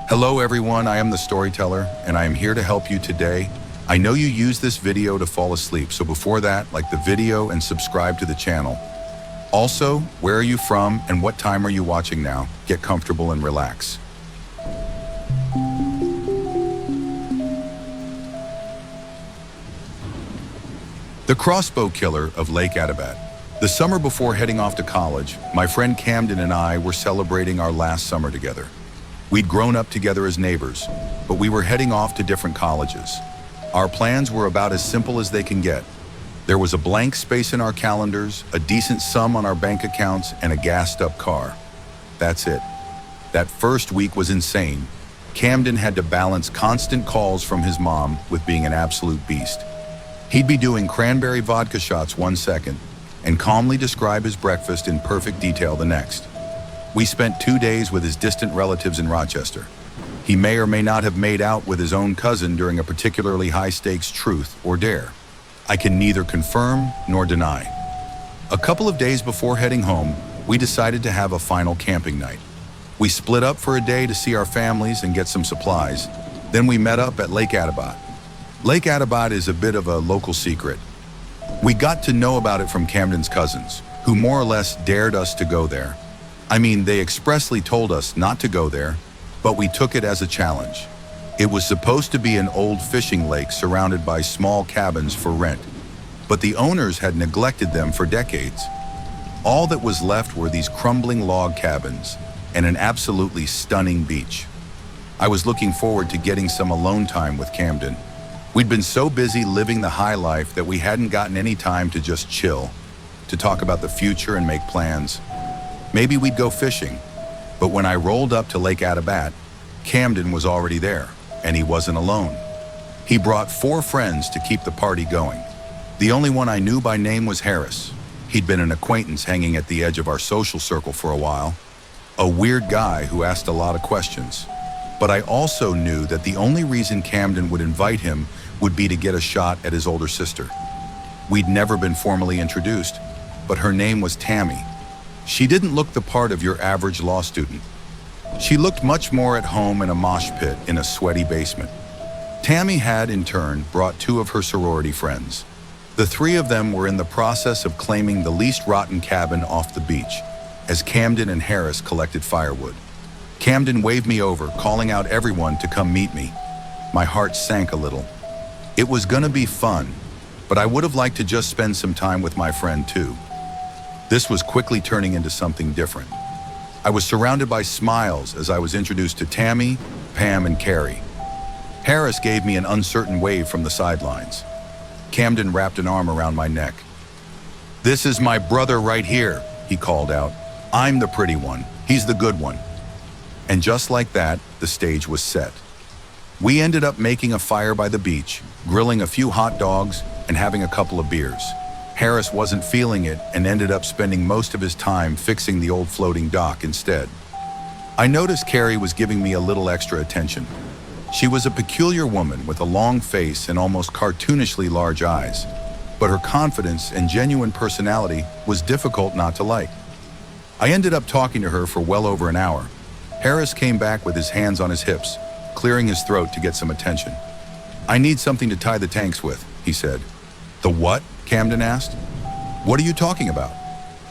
Hello everyone, I am the storyteller and I am here to help you today. I know you use this video to fall asleep, so before that, like the video and subscribe to the channel. Also, where are you from and what time are you watching now? Get comfortable and relax. The Crossbow Killer of Lake Adabat. The summer before heading off to college, my friend Camden and I were celebrating our last summer together. We'd grown up together as neighbors, but we were heading off to different colleges. Our plans were about as simple as they can get. There was a blank space in our calendars, a decent sum on our bank accounts, and a gassed-up car. That's it. That first week was insane. Camden had to balance constant calls from his mom with being an absolute beast. He'd be doing cranberry vodka shots 1 second and calmly describe his breakfast in perfect detail the next. We spent 2 days with his distant relatives in Rochester. He may or may not have made out with his own cousin during a particularly high-stakes truth or dare. I can neither confirm nor deny. A couple of days before heading home, we decided to have a final camping night. We split up for a day to see our families and get some supplies. Then we met up at Lake Adabat. Lake Adabat is a bit of a local secret. We got to know about it from Camden's cousins, who more or less dared us to go there. I mean, they expressly told us not to go there, but we took it as a challenge. It was supposed to be an old fishing lake surrounded by small cabins for rent, but the owners had neglected them for decades. All that was left were these crumbling log cabins and an absolutely stunning beach. I was looking forward to getting some alone time with Camden. We'd been so busy living the high life that we hadn't gotten any time to just chill, to talk about the future and make plans. Maybe we'd go fishing, but when I rolled up to Lake Adabat, Camden was already there, and he wasn't alone. He brought 4 friends to keep the party going. The only one I knew by name was Harris. He'd been an acquaintance hanging at the edge of our social circle for a while. A weird guy who asked a lot of questions. But I also knew that the only reason Camden would invite him would be to get a shot at his older sister. We'd never been formally introduced, but her name was Tammy. She didn't look the part of your average law student. She looked much more at home in a mosh pit in a sweaty basement. Tammy had, in turn, brought 2 of her sorority friends. The 3 of them were in the process of claiming the least rotten cabin off the beach, as Camden and Harris collected firewood. Camden waved me over, calling out everyone to come meet me. My heart sank a little. It was gonna be fun, but I would have liked to just spend some time with my friend too. This was quickly turning into something different. I was surrounded by smiles as I was introduced to Tammy, Pam, and Carrie. Harris gave me an uncertain wave from the sidelines. Camden wrapped an arm around my neck. "This is my brother right here," he called out. "I'm the pretty one. He's the good one." And just like that, the stage was set. We ended up making a fire by the beach, grilling a few hot dogs, and having a couple of beers. Harris wasn't feeling it and ended up spending most of his time fixing the old floating dock instead. I noticed Carrie was giving me a little extra attention. She was a peculiar woman with a long face and almost cartoonishly large eyes, but her confidence and genuine personality was difficult not to like. I ended up talking to her for well over an hour. Harris came back with his hands on his hips, clearing his throat to get some attention. "I need something to tie the tanks with," he said. "The what?" Camden asked. "What are you talking about?"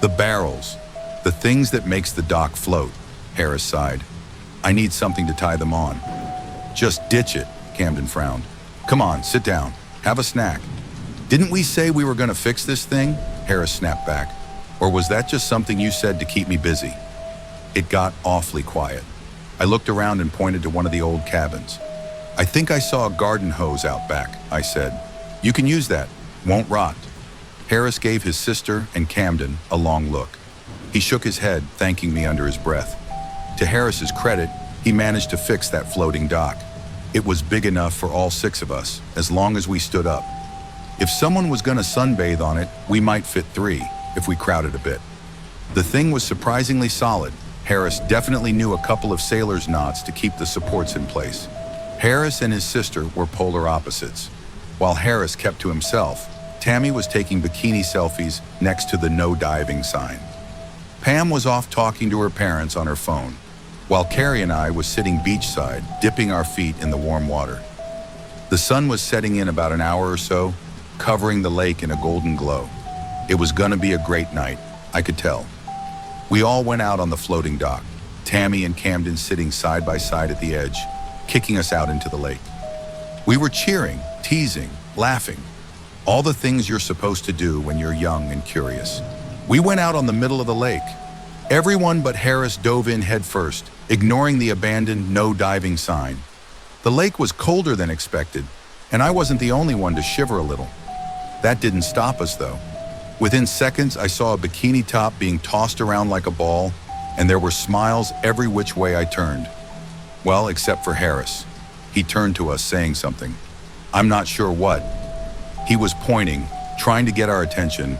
"The barrels. The things that makes the dock float," Harris sighed. "I need something to tie them on." "Just ditch it," Camden frowned. "Come on, sit down. Have a snack." "Didn't we say we were gonna fix this thing?" Harris snapped back. "Or was that just something you said to keep me busy?" It got awfully quiet. I looked around and pointed to one of the old cabins. "I think I saw a garden hose out back," I said. "You can use that. Won't rot." Harris gave his sister and Camden a long look. He shook his head, thanking me under his breath. To Harris's credit, he managed to fix that floating dock. It was big enough for all 6 of us, as long as we stood up. If someone was gonna sunbathe on it, we might fit 3, if we crowded a bit. The thing was surprisingly solid. Harris definitely knew a couple of sailor's knots to keep the supports in place. Harris and his sister were polar opposites. While Harris kept to himself, Tammy was taking bikini selfies next to the no diving sign. Pam was off talking to her parents on her phone. while Carrie and I was sitting beachside, dipping our feet in the warm water. The sun was setting in about an hour or so, covering the lake in a golden glow. It was gonna be a great night, I could tell. We all went out on the floating dock, Tammy and Camden sitting side by side at the edge, kicking us out into the lake. We were cheering, teasing, laughing, all the things you're supposed to do when you're young and curious. We went out on the middle of the lake. Everyone but Harris dove in head first, ignoring the abandoned no diving sign. The lake was colder than expected, and I wasn't the only one to shiver a little. That didn't stop us though. Within seconds, I saw a bikini top being tossed around like a ball, and there were smiles every which way I turned. Well, except for Harris. He turned to us saying something. I'm not sure what. He was pointing, trying to get our attention,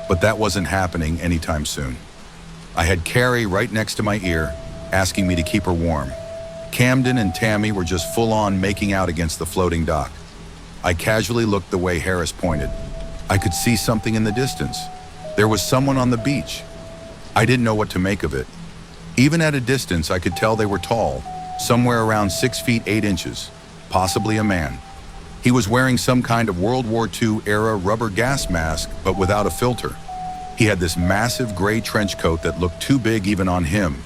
but that wasn't happening anytime soon. I had Carrie right next to my ear, asking me to keep her warm. Camden and Tammy were just full on making out against the floating dock. I casually looked the way Harris pointed. I could see something in the distance. There was someone on the beach. I didn't know what to make of it. Even at a distance, I could tell they were tall, somewhere around 6 feet 8 inches, possibly a man. He was wearing some kind of World War II era rubber gas mask, but without a filter. He had this massive gray trench coat that looked too big even on him.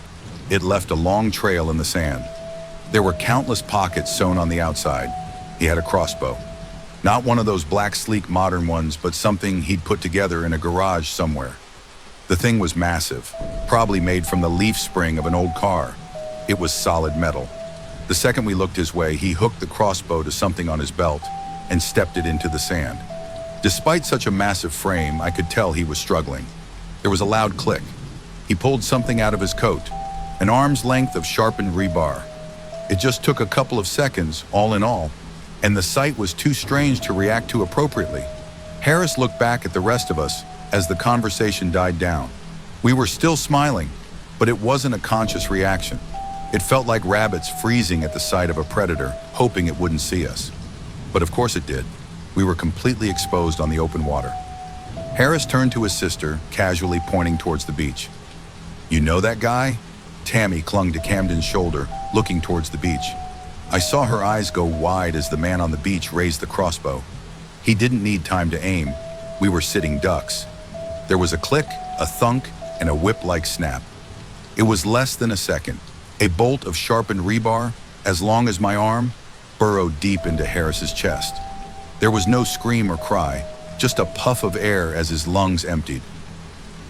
It left a long trail in the sand. There were countless pockets sewn on the outside. He had a crossbow. Not one of those black sleek modern ones, but something he'd put together in a garage somewhere. The thing was massive, probably made from the leaf spring of an old car. It was solid metal. The second we looked his way, he hooked the crossbow to something on his belt and stepped it into the sand. Despite such a massive frame, I could tell he was struggling. There was a loud click. He pulled something out of his coat, an arm's length of sharpened rebar. It just took a couple of seconds, all in all, and the sight was too strange to react to appropriately. Harris looked back at the rest of us as the conversation died down. We were still smiling, but it wasn't a conscious reaction. It felt like rabbits freezing at the sight of a predator, hoping it wouldn't see us. But of course it did. We were completely exposed on the open water. Harris turned to his sister, casually pointing towards the beach. You know that guy? Tammy clung to Camden's shoulder, looking towards the beach. I saw her eyes go wide as the man on the beach raised the crossbow. He didn't need time to aim. We were sitting ducks. There was a click, a thunk, and a whip-like snap. It was less than a second. A bolt of sharpened rebar, as long as my arm, burrowed deep into Harris's chest. There was no scream or cry, just a puff of air as his lungs emptied.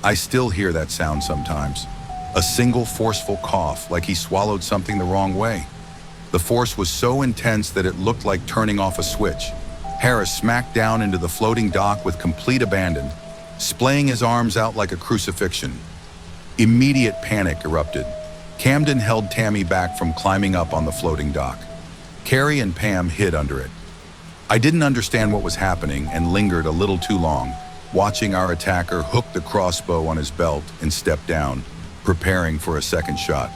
I still hear that sound sometimes. A single forceful cough, like he swallowed something the wrong way. The force was so intense that it looked like turning off a switch. Harris smacked down into the floating dock with complete abandon, splaying his arms out like a crucifixion. Immediate panic erupted. Camden held Tammy back from climbing up on the floating dock. Carrie and Pam hid under it. I didn't understand what was happening and lingered a little too long, watching our attacker hook the crossbow on his belt and step down, preparing for a second shot.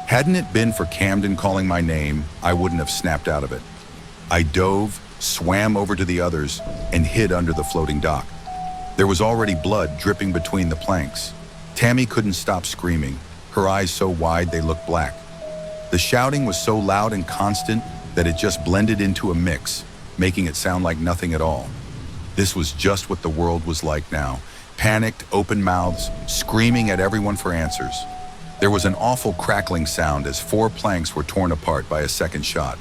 Hadn't it been for Camden calling my name, I wouldn't have snapped out of it. I dove, swam over to the others, and hid under the floating dock. There was already blood dripping between the planks. Tammy couldn't stop screaming, her eyes so wide they looked black. The shouting was so loud and constant that it just blended into a mix, making it sound like nothing at all. This was just what the world was like now. Panicked, open mouths, screaming at everyone for answers. There was an awful crackling sound as 4 planks were torn apart by a second shot.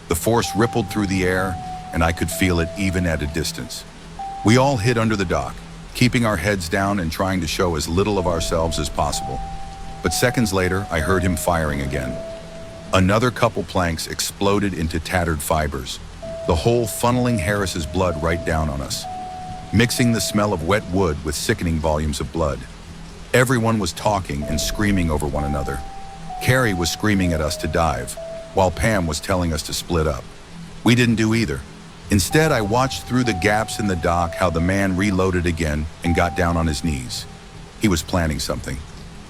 The force rippled through the air, and I could feel it even at a distance. We all hid under the dock, keeping our heads down and trying to show as little of ourselves as possible. But seconds later, I heard him firing again. Another couple planks exploded into tattered fibers, the whole funneling Harris's blood right down on us, mixing the smell of wet wood with sickening volumes of blood. Everyone was talking and screaming over one another. Carrie was screaming at us to dive, while Pam was telling us to split up. We didn't do either. Instead, I watched through the gaps in the dock how the man reloaded again and got down on his knees. He was planning something.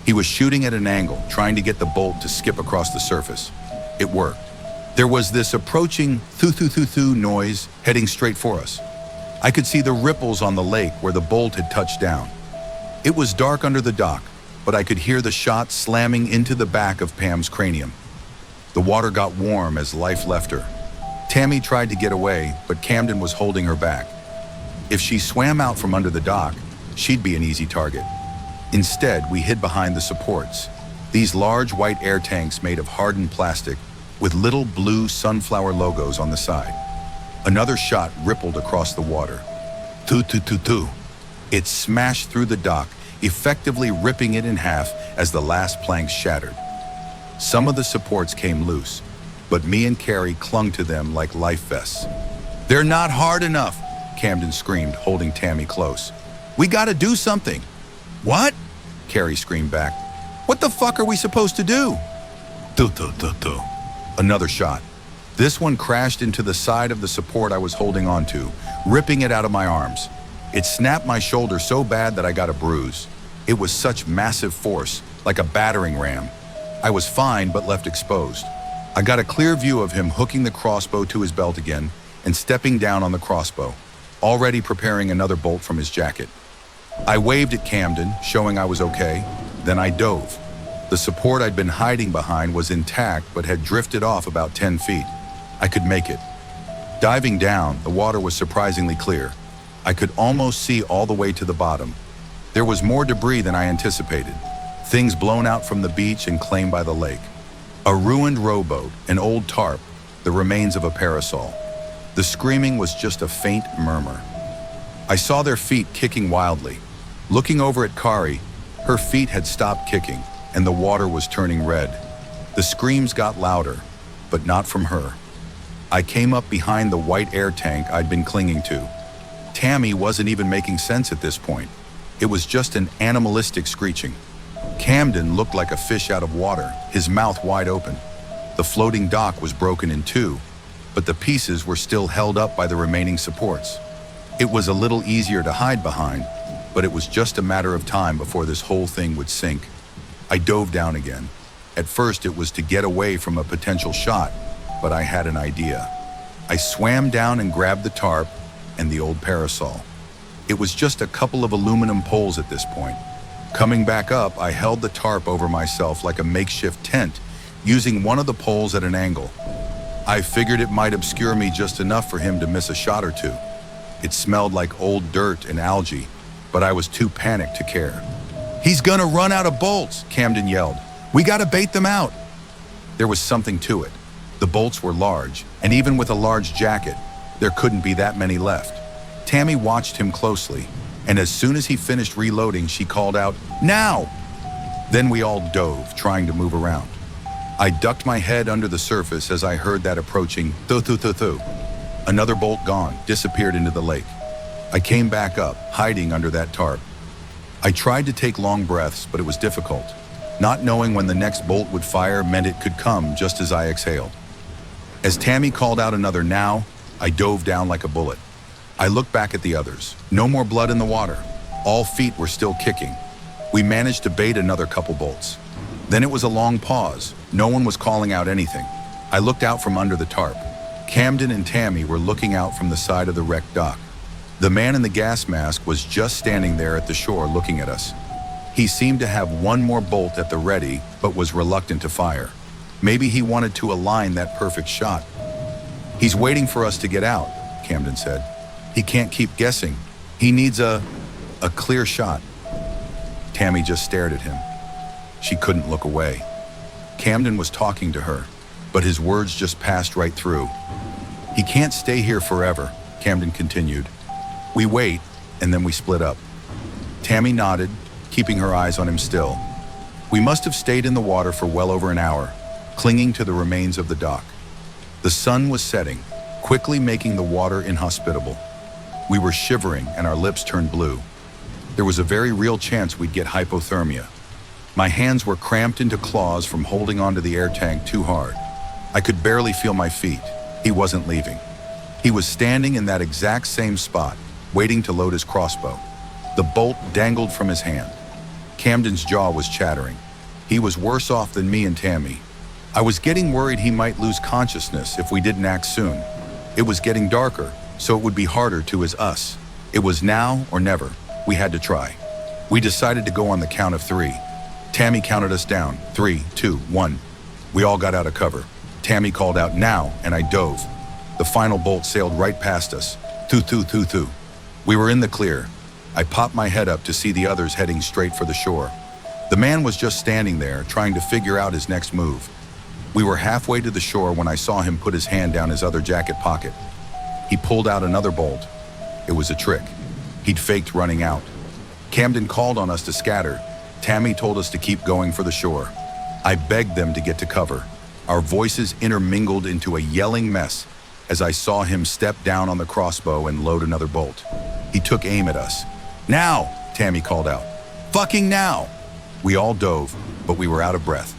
He was shooting at an angle, trying to get the bolt to skip across the surface. It worked. There was this approaching thoo-thoo-thoo-thoo noise heading straight for us. I could see the ripples on the lake where the bolt had touched down. It was dark under the dock, but I could hear the shot slamming into the back of Pam's cranium. The water got warm as life left her. Tammy tried to get away, but Camden was holding her back. If she swam out from under the dock, she'd be an easy target. Instead, we hid behind the supports. These large white air tanks made of hardened plastic with little blue sunflower logos on the side. Another shot rippled across the water. Tu. It smashed through the dock, effectively ripping it in half as the last planks shattered. Some of the supports came loose, but me and Carrie clung to them like life vests. "They're not hard enough," Camden screamed, holding Tammy close. "We gotta do something." "What?" Carrie screamed back. "What the fuck are we supposed to do?" Tu. Another shot. This one crashed into the side of the support I was holding onto, ripping it out of my arms. It snapped my shoulder so bad that I got a bruise. It was such massive force, like a battering ram. I was fine, but left exposed. I got a clear view of him hooking the crossbow to his belt again and stepping down on the crossbow, already preparing another bolt from his jacket. I waved at Camden, showing I was okay. Then I dove. The support I'd been hiding behind was intact but had drifted off about 10 feet. I could make it. Diving down, the water was surprisingly clear. I could almost see all the way to the bottom. There was more debris than I anticipated. Things blown out from the beach and claimed by the lake. A ruined rowboat, an old tarp, the remains of a parasol. The screaming was just a faint murmur. I saw their feet kicking wildly. Looking over at Kari, her feet had stopped kicking, and the water was turning red. The screams got louder, but not from her. I came up behind the white air tank I'd been clinging to. Tammy wasn't even making sense at this point. It was just an animalistic screeching. Camden looked like a fish out of water, his mouth wide open. The floating dock was broken in two, but the pieces were still held up by the remaining supports. It was a little easier to hide behind, but it was just a matter of time before this whole thing would sink. I dove down again. At first it was to get away from a potential shot, but I had an idea. I swam down and grabbed the tarp and the old parasol. It was just a couple of aluminum poles at this point. Coming back up, I held the tarp over myself like a makeshift tent, using one of the poles at an angle. I figured it might obscure me just enough for him to miss a shot or two. It smelled like old dirt and algae, but I was too panicked to care. "He's gonna run out of bolts," Camden yelled. "We gotta bait them out." There was something to it. The bolts were large, and even with a large jacket, there couldn't be that many left. Tammy watched him closely, and as soon as he finished reloading, she called out, "Now!" Then we all dove, trying to move around. I ducked my head under the surface as I heard that approaching thu. Another bolt gone, disappeared into the lake. I came back up, hiding under that tarp. I tried to take long breaths, but it was difficult. Not knowing when the next bolt would fire meant it could come just as I exhaled. As Tammy called out another "now," I dove down like a bullet. I looked back at the others. No more blood in the water. All feet were still kicking. We managed to bait another couple bolts. Then it was a long pause. No one was calling out anything. I looked out from under the tarp. Camden and Tammy were looking out from the side of the wrecked dock. The man in the gas mask was just standing there at the shore looking at us. He seemed to have one more bolt at the ready, but was reluctant to fire. Maybe he wanted to align that perfect shot. "He's waiting for us to get out," Camden said. "He can't keep guessing. He needs a clear shot." Tammy just stared at him. She couldn't look away. Camden was talking to her, but his words just passed right through. "He can't stay here forever," Camden continued. "We wait, and then we split up." Tammy nodded, keeping her eyes on him still. We must have stayed in the water for well over an hour, clinging to the remains of the dock. The sun was setting, quickly making the water inhospitable. We were shivering and our lips turned blue. There was a very real chance we'd get hypothermia. My hands were cramped into claws from holding onto the air tank too hard. I could barely feel my feet. He wasn't leaving. He was standing in that exact same spot, waiting to load his crossbow. The bolt dangled from his hand. Camden's jaw was chattering. He was worse off than me and Tammy. I was getting worried he might lose consciousness if we didn't act soon. It was getting darker, so it would be harder to as us. It was now or never. We had to try. We decided to go on the count of 3. Tammy counted us down. 3, 2, 1. We all got out of cover. Tammy called out, "Now," and I dove. The final bolt sailed right past us. Thoo, thoo, thoo, thoo. We were in the clear. I popped my head up to see the others heading straight for the shore. The man was just standing there, trying to figure out his next move. We were halfway to the shore when I saw him put his hand down his other jacket pocket. He pulled out another bolt. It was a trick. He'd faked running out. Camden called on us to scatter. Tammy told us to keep going for the shore. I begged them to get to cover. Our voices intermingled into a yelling mess as I saw him step down on the crossbow and load another bolt. He took aim at us. "Now!" Tammy called out. "Fucking now!" We all dove, but we were out of breath.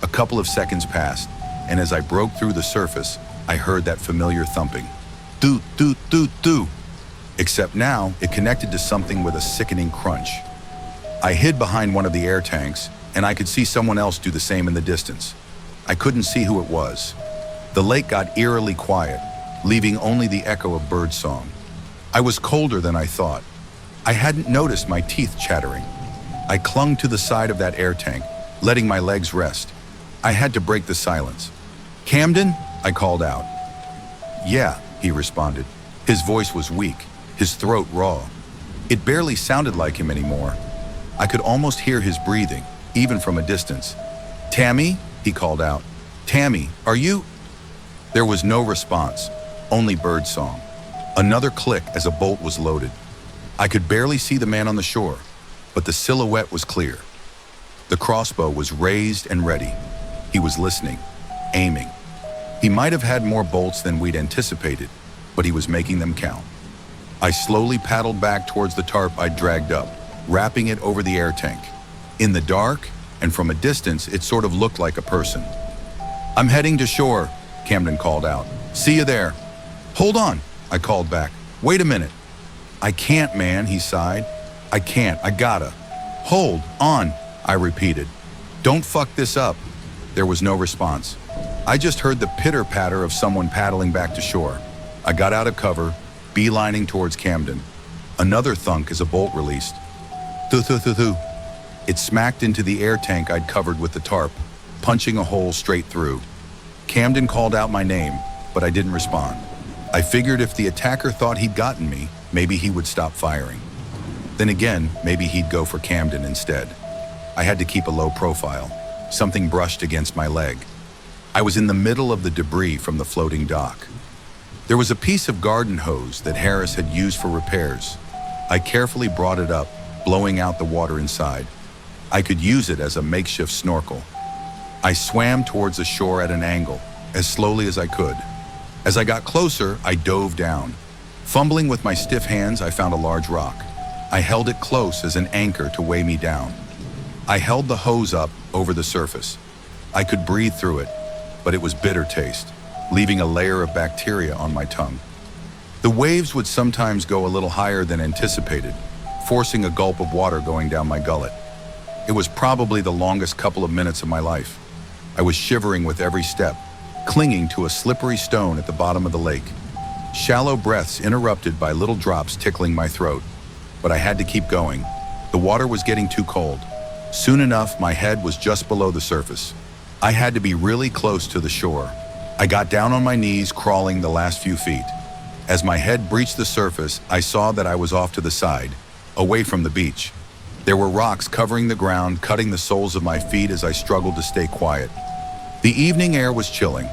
A couple of seconds passed, and as I broke through the surface, I heard that familiar thumping. Doot, doot, doot, doot. Except now, it connected to something with a sickening crunch. I hid behind one of the air tanks, and I could see someone else do the same in the distance. I couldn't see who it was. The lake got eerily quiet, leaving only the echo of birdsong. I was colder than I thought. I hadn't noticed my teeth chattering. I clung to the side of that air tank, letting my legs rest. I had to break the silence. "Camden?" I called out. "Yeah," he responded. His voice was weak, his throat raw. It barely sounded like him anymore. I could almost hear his breathing, even from a distance. "Tammy?" he called out. "Tammy, are you?" There was no response, only birdsong. Another click as a bolt was loaded. I could barely see the man on the shore, but the silhouette was clear. The crossbow was raised and ready. He was listening, aiming. He might have had more bolts than we'd anticipated, but he was making them count. I slowly paddled back towards the tarp I'd dragged up, wrapping it over the air tank. In the dark, and from a distance, it sort of looked like a person. "I'm heading to shore," Camden called out. "See you there." "Hold on," I called back. "Wait a minute." "I can't, man," he sighed. "I can't, I gotta." "Hold on," I repeated. "Don't fuck this up." There was no response. I just heard the pitter-patter of someone paddling back to shore. I got out of cover, beelining towards Camden. Another thunk as a bolt released. Thoo-thoo-thoo-thoo. It smacked into the air tank I'd covered with the tarp, punching a hole straight through. Camden called out my name, but I didn't respond. I figured if the attacker thought he'd gotten me, maybe he would stop firing. Then again, maybe he'd go for Camden instead. I had to keep a low profile. Something brushed against my leg. I was in the middle of the debris from the floating dock. There was a piece of garden hose that Harris had used for repairs. I carefully brought it up, blowing out the water inside. I could use it as a makeshift snorkel. I swam towards the shore at an angle, as slowly as I could. As I got closer, I dove down. Fumbling with my stiff hands, I found a large rock. I held it close as an anchor to weigh me down. I held the hose up over the surface. I could breathe through it, but it was bitter taste, leaving a layer of bacteria on my tongue. The waves would sometimes go a little higher than anticipated, forcing a gulp of water going down my gullet. It was probably the longest couple of minutes of my life. I was shivering with every step, clinging to a slippery stone at the bottom of the lake. Shallow breaths interrupted by little drops tickling my throat, but I had to keep going. The water was getting too cold. Soon enough, my head was just below the surface. I had to be really close to the shore. I got down on my knees, crawling the last few feet. As my head breached the surface, I saw that I was off to the side, away from the beach. There were rocks covering the ground, cutting the soles of my feet as I struggled to stay quiet. The evening air was chilling.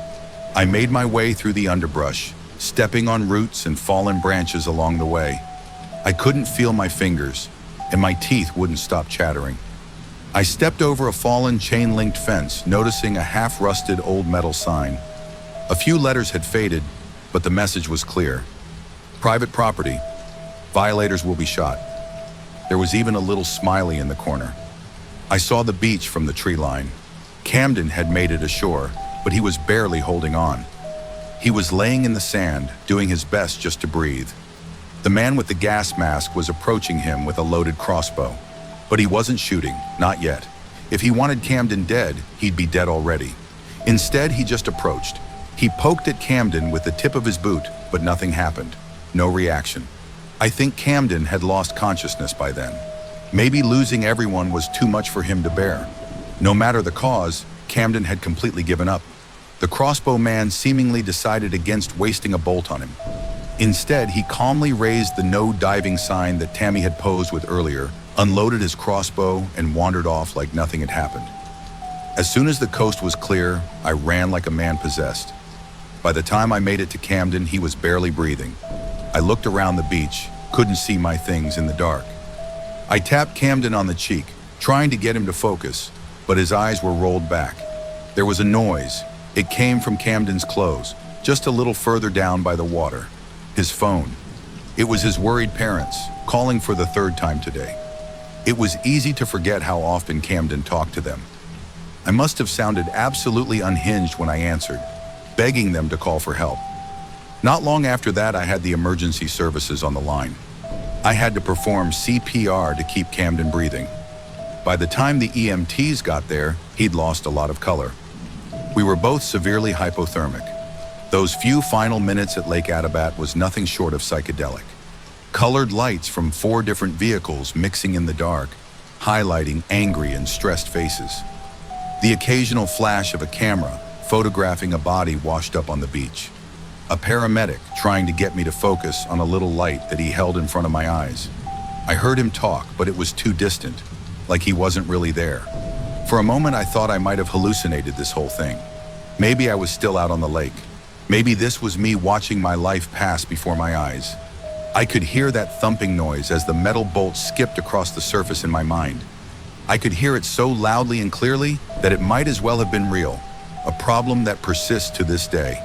I made my way through the underbrush, stepping on roots and fallen branches along the way. I couldn't feel my fingers, and my teeth wouldn't stop chattering. I stepped over a fallen chain-linked fence, noticing a half-rusted old metal sign. A few letters had faded, but the message was clear. Private property. Violators will be shot. There was even a little smiley in the corner. I saw the beach from the tree line. Camden had made it ashore, but he was barely holding on. He was laying in the sand, doing his best just to breathe. The man with the gas mask was approaching him with a loaded crossbow. But he wasn't shooting, not yet. If he wanted Camden dead, he'd be dead already. Instead, he just approached. He poked at Camden with the tip of his boot, but nothing happened. No reaction. I think Camden had lost consciousness by then. Maybe losing everyone was too much for him to bear. No matter the cause, Camden had completely given up. The crossbow man seemingly decided against wasting a bolt on him. Instead, he calmly raised the no diving sign that Tammy had posed with earlier, unloaded his crossbow, and wandered off like nothing had happened. As soon as the coast was clear, I ran like a man possessed. By the time I made it to Camden, he was barely breathing. I looked around the beach, couldn't see my things in the dark. I tapped Camden on the cheek, trying to get him to focus, but his eyes were rolled back. There was a noise. It came from Camden's clothes, just a little further down by the water. His phone. It was his worried parents, calling for the third time today. It was easy to forget how often Camden talked to them. I must have sounded absolutely unhinged when I answered, begging them to call for help. Not long after that, I had the emergency services on the line. I had to perform CPR to keep Camden breathing. By the time the EMTs got there, he'd lost a lot of color. We were both severely hypothermic. Those few final minutes at Lake Attabat was nothing short of psychedelic. Colored lights from 4 different vehicles mixing in the dark, highlighting angry and stressed faces. The occasional flash of a camera photographing a body washed up on the beach. A paramedic trying to get me to focus on a little light that he held in front of my eyes. I heard him talk, but it was too distant, like he wasn't really there. For a moment, I thought I might have hallucinated this whole thing. Maybe I was still out on the lake. Maybe this was me watching my life pass before my eyes. I could hear that thumping noise as the metal bolt skipped across the surface in my mind. I could hear it so loudly and clearly that it might as well have been real, a problem that persists to this day.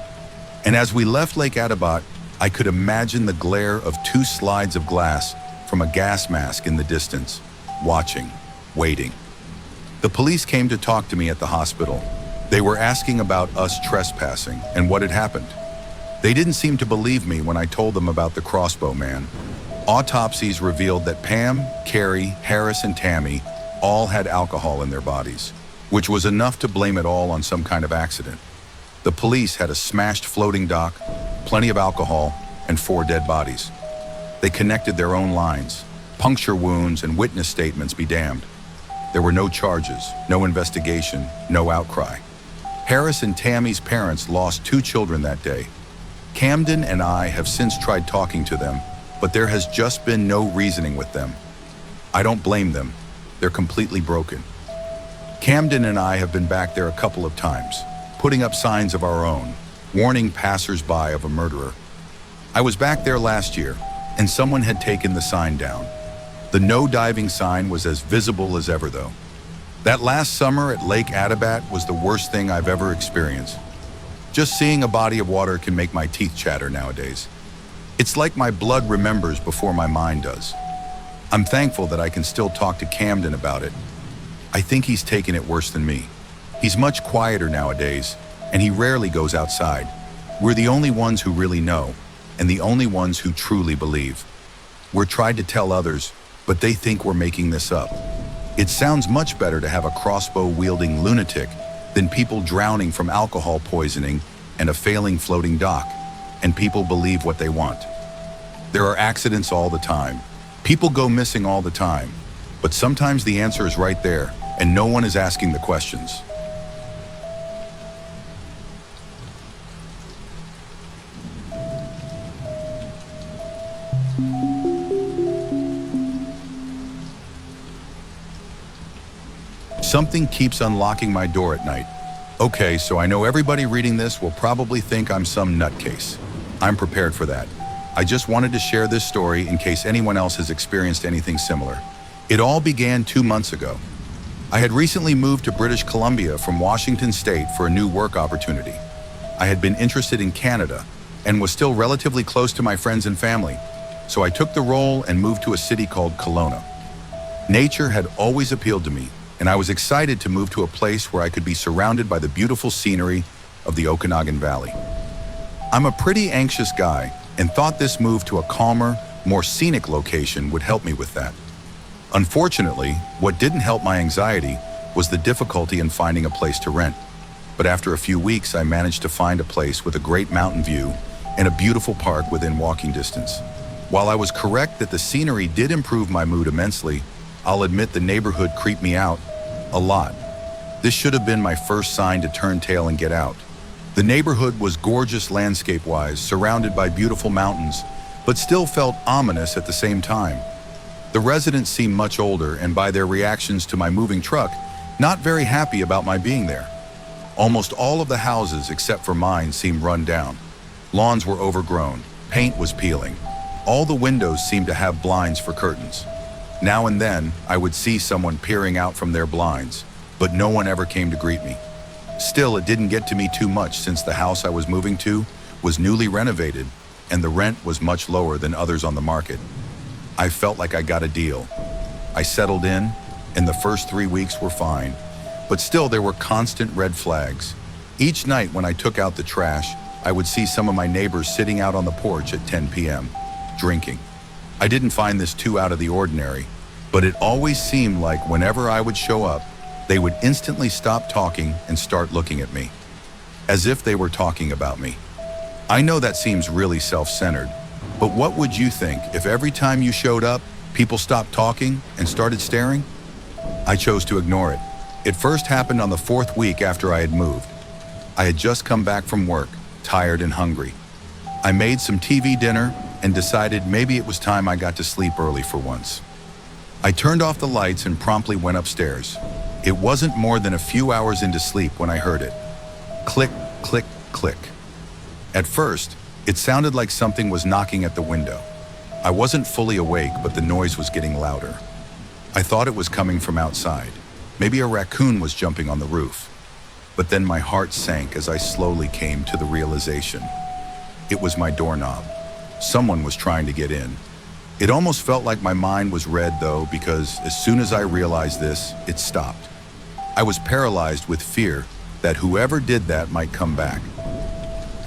And as we left Lake Attabat, I could imagine the glare of 2 slides of glass from a gas mask in the distance, watching, waiting. The police came to talk to me at the hospital. They were asking about us trespassing and what had happened. They didn't seem to believe me when I told them about the crossbow man. Autopsies revealed that Pam, Carrie, Harris, and Tammy all had alcohol in their bodies, which was enough to blame it all on some kind of accident. The police had a smashed floating dock, plenty of alcohol, and 4 dead bodies. They connected their own lines, puncture wounds and witness statements be damned. There were no charges, no investigation, no outcry. Harris and Tammy's parents lost 2 children that day. Camden and I have since tried talking to them, but there has just been no reasoning with them. I don't blame them. They're completely broken. Camden and I have been back there a couple of times, putting up signs of our own, warning passers-by of a murderer. I was back there last year, and someone had taken the sign down. The no diving sign was as visible as ever, though. That last summer at Lake Attabat was the worst thing I've ever experienced. Just seeing a body of water can make my teeth chatter nowadays. It's like my blood remembers before my mind does. I'm thankful that I can still talk to Camden about it. I think he's taken it worse than me. He's much quieter nowadays, and he rarely goes outside. We're the only ones who really know, and the only ones who truly believe. We're tried to tell others, but they think we're making this up. It sounds much better to have a crossbow-wielding lunatic than people drowning from alcohol poisoning and a failing floating dock, and people believe what they want. There are accidents all the time. People go missing all the time, but sometimes the answer is right there, and no one is asking the questions. Something keeps unlocking my door at night. Okay, so I know everybody reading this will probably think I'm some nutcase. I'm prepared for that. I just wanted to share this story in case anyone else has experienced anything similar. It all began 2 months ago. I had recently moved to British Columbia from Washington State for a new work opportunity. I had been interested in Canada and was still relatively close to my friends and family, so I took the role and moved to a city called Kelowna. Nature had always appealed to me, and I was excited to move to a place where I could be surrounded by the beautiful scenery of the Okanagan Valley. I'm a pretty anxious guy and thought this move to a calmer, more scenic location would help me with that. Unfortunately, what didn't help my anxiety was the difficulty in finding a place to rent. But after a few weeks, I managed to find a place with a great mountain view and a beautiful park within walking distance. While I was correct that the scenery did improve my mood immensely, I'll admit the neighborhood creeped me out a lot. This should have been my first sign to turn tail and get out. The neighborhood was gorgeous landscape-wise, surrounded by beautiful mountains, but still felt ominous at the same time. The residents seemed much older, and by their reactions to my moving truck, not very happy about my being there. Almost all of the houses, except for mine, seemed run down. Lawns were overgrown, paint was peeling. All the windows seemed to have blinds for curtains. Now and then, I would see someone peering out from their blinds, but no one ever came to greet me. Still, it didn't get to me too much since the house I was moving to was newly renovated and the rent was much lower than others on the market. I felt like I got a deal. I settled in, and the first 3 weeks were fine, but still there were constant red flags. Each night when I took out the trash, I would see some of my neighbors sitting out on the porch at 10 p.m., drinking. I didn't find this too out of the ordinary, but it always seemed like whenever I would show up, they would instantly stop talking and start looking at me, as if they were talking about me. I know that seems really self-centered, but what would you think if every time you showed up, people stopped talking and started staring? I chose to ignore it. It first happened on the 4th week after I had moved. I had just come back from work, tired and hungry. I made some TV dinner and decided maybe it was time I got to sleep early for once. I turned off the lights and promptly went upstairs. It wasn't more than a few hours into sleep when I heard it. Click, click, click. At first, it sounded like something was knocking at the window. I wasn't fully awake, but the noise was getting louder. I thought it was coming from outside. Maybe a raccoon was jumping on the roof. But then my heart sank as I slowly came to the realization. It was my doorknob. Someone was trying to get in. It almost felt like my mind was read though, because as soon as I realized this, it stopped. I was paralyzed with fear that whoever did that might come back.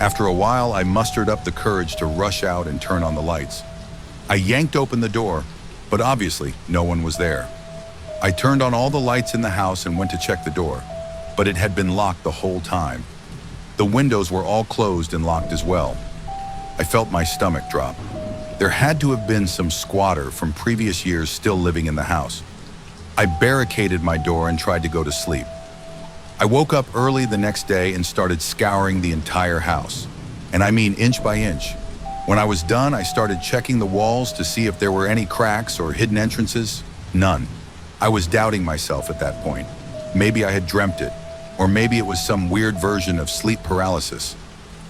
After a while, I mustered up the courage to rush out and turn on the lights. I yanked open the door, but obviously no one was there. I turned on all the lights in the house and went to check the door, but it had been locked the whole time. The windows were all closed and locked as well. I felt my stomach drop. There had to have been some squatter from previous years still living in the house. I barricaded my door and tried to go to sleep. I woke up early the next day and started scouring the entire house. And I mean inch by inch. When I was done, I started checking the walls to see if there were any cracks or hidden entrances. None. I was doubting myself at that point. Maybe I had dreamt it, or maybe it was some weird version of sleep paralysis.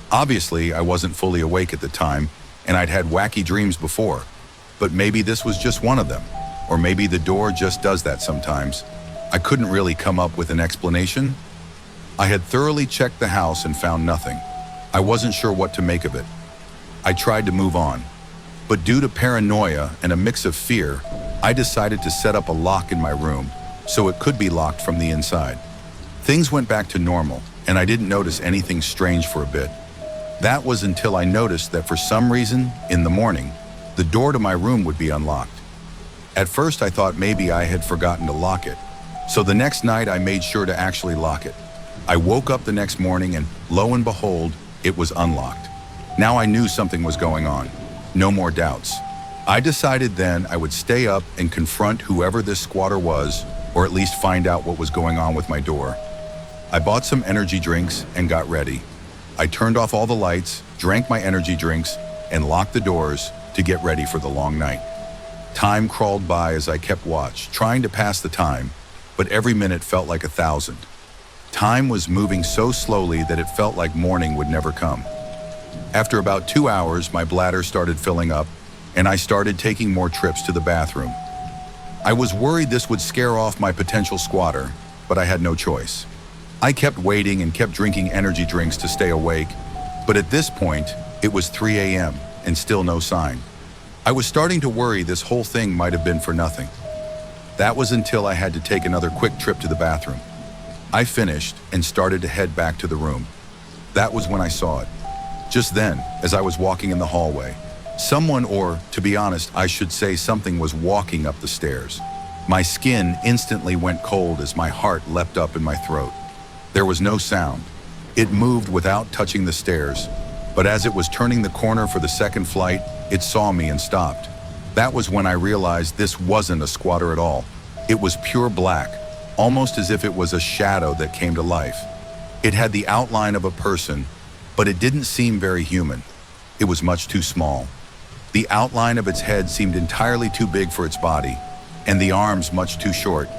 Obviously, I wasn't fully awake at the time, and I'd had wacky dreams before. But maybe this was just one of them, or maybe the door just does that sometimes. I couldn't really come up with an explanation. I had thoroughly checked the house and found nothing. I wasn't sure what to make of it. I tried to move on, but due to paranoia and a mix of fear, I decided to set up a lock in my room so it could be locked from the inside. Things went back to normal, and I didn't notice anything strange for a bit. That was until I noticed that for some reason, in the morning, the door to my room would be unlocked. At first, I thought maybe I had forgotten to lock it, so the next night I made sure to actually lock it. I woke up the next morning and, lo and behold, it was unlocked. Now I knew something was going on. No more doubts. I decided then I would stay up and confront whoever this squatter was, or at least find out what was going on with my door. I bought some energy drinks and got ready. I turned off all the lights, drank my energy drinks, and locked the doors to get ready for the long night. Time crawled by as I kept watch, trying to pass the time, but every minute felt like 1,000. Time was moving so slowly that it felt like morning would never come. After about 2 hours, my bladder started filling up, and I started taking more trips to the bathroom. I was worried this would scare off my potential squatter, but I had no choice. I kept waiting and kept drinking energy drinks to stay awake, but at this point, it was 3 a.m. and still no sign. I was starting to worry this whole thing might have been for nothing. That was until I had to take another quick trip to the bathroom. I finished and started to head back to the room. That was when I saw it. Just then, as I was walking in the hallway, someone, or to be honest, I should say something, was walking up the stairs. My skin instantly went cold as my heart leapt up in my throat. There was no sound. It moved without touching the stairs, but as it was turning the corner for the second flight, it saw me and stopped. That was when I realized this wasn't a squatter at all. It was pure black, almost as if it was a shadow that came to life. It had the outline of a person, but it didn't seem very human. It was much too small. The outline of its head seemed entirely too big for its body, and the arms much too short.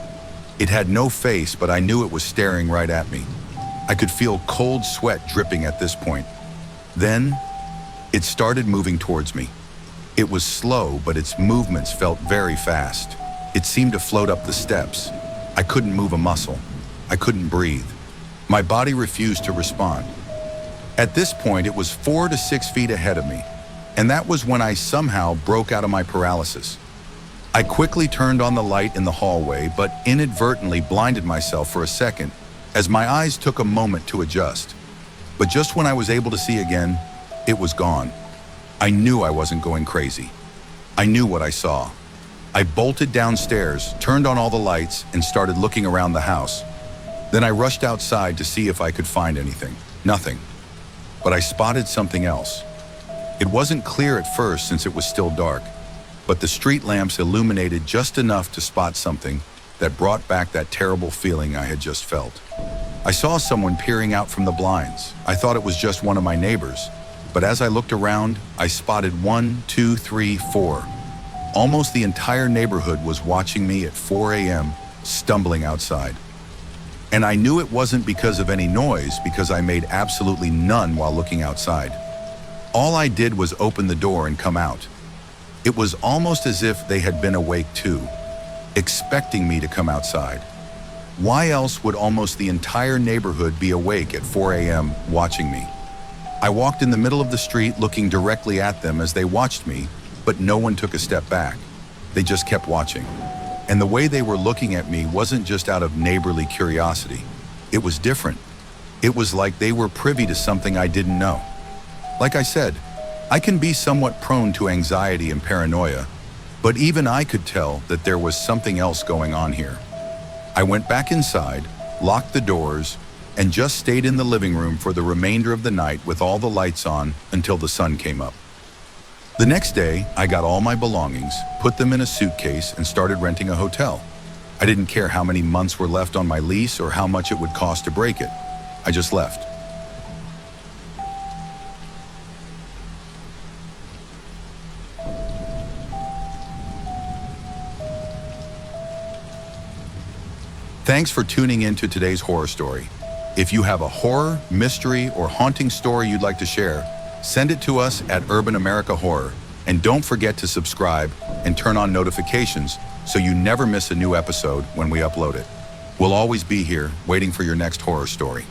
It had no face, but I knew it was staring right at me. I could feel cold sweat dripping at this point. Then, it started moving towards me. It was slow, but its movements felt very fast. It seemed to float up the steps. I couldn't move a muscle. I couldn't breathe. My body refused to respond. At this point, it was 4 to 6 feet ahead of me, and that was when I somehow broke out of my paralysis. I quickly turned on the light in the hallway, but inadvertently blinded myself for a second as my eyes took a moment to adjust. But just when I was able to see again, it was gone. I knew I wasn't going crazy. I knew what I saw. I bolted downstairs, turned on all the lights, and started looking around the house. Then I rushed outside to see if I could find anything. Nothing. But I spotted something else. It wasn't clear at first since it was still dark, but the street lamps illuminated just enough to spot something that brought back that terrible feeling I had just felt. I saw someone peering out from the blinds. I thought it was just one of my neighbors, but as I looked around, I spotted 1, 2, 3, 4. Almost the entire neighborhood was watching me at 4 a.m., stumbling outside. And I knew it wasn't because of any noise, because I made absolutely none while looking outside. All I did was open the door and come out. It was almost as if they had been awake too, expecting me to come outside. Why else would almost the entire neighborhood be awake at 4 a.m. watching me? I walked in the middle of the street looking directly at them as they watched me, but no one took a step back. They just kept watching. And the way they were looking at me wasn't just out of neighborly curiosity. It was different. It was like they were privy to something I didn't know. Like I said, I can be somewhat prone to anxiety and paranoia, but even I could tell that there was something else going on here. I went back inside, locked the doors, and just stayed in the living room for the remainder of the night with all the lights on until the sun came up. The next day, I got all my belongings, put them in a suitcase, and started renting a hotel. I didn't care how many months were left on my lease or how much it would cost to break it. I just left. Thanks for tuning in to today's horror story. If you have a horror, mystery, or haunting story you'd like to share, send it to us at Urban America Horror. And don't forget to subscribe and turn on notifications so you never miss a new episode when we upload it. We'll always be here waiting for your next horror story.